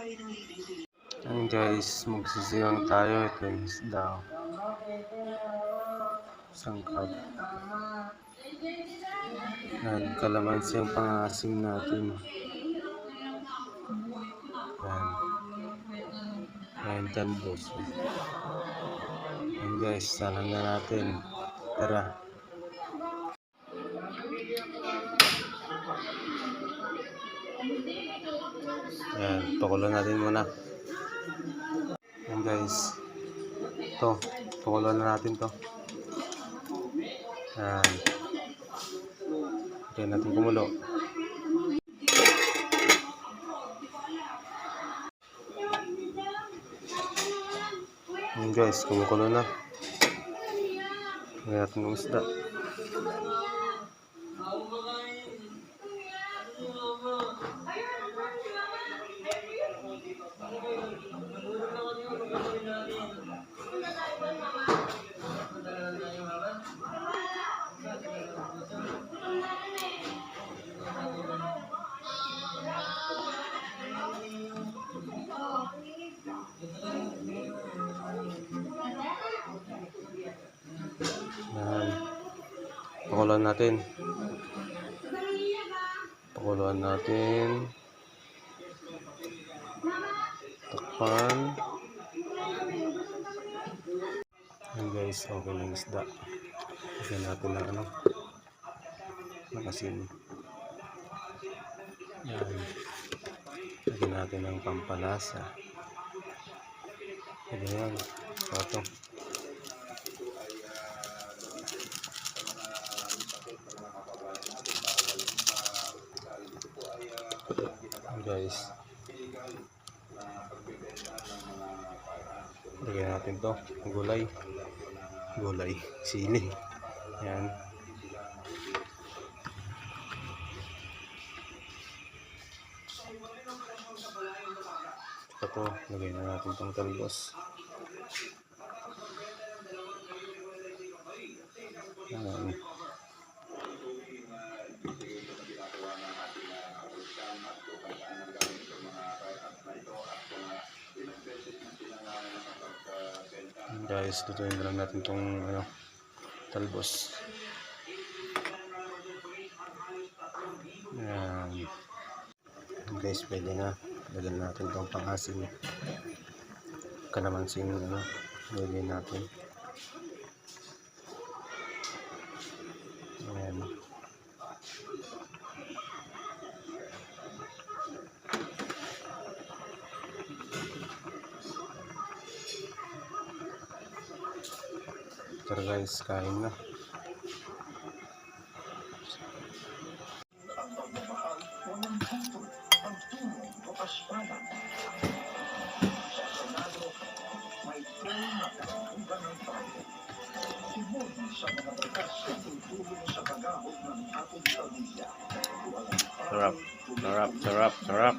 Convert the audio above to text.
Ayan guys, magsisigang tayo. Ito yung isda. Sangkap. Ayan, kalamansi ang pangasim natin. Ayan. Ayan, talbos. Ayan guys, salang na natin. Tara. Ayan, pakulo natin muna. Ayan guys. Ito, pakulo na natin to. Ayan. Ayan natin kumulo. Ayan guys, kumukulo na. Ayan natin yung isda. Ayan. Pakuluan natin. Pakuluan natin. Takpan. Ayan guys, okay na yung isda. Lagyan natin na nakasin. Ayan. Lagyan natin ng pampalasa. Ayan. Ito. Guys, lagyan natin to gulay sili. Ayan. Ito, lagyan na natin tong talbos. Ayan. Guys, tutuin na lang natin itong talbos. Ayan. Guys, pwede na. Lagyan natin itong pang-asin. Kalamansing lagyan natin. Ayan. Tara guys, kain na. Sarap.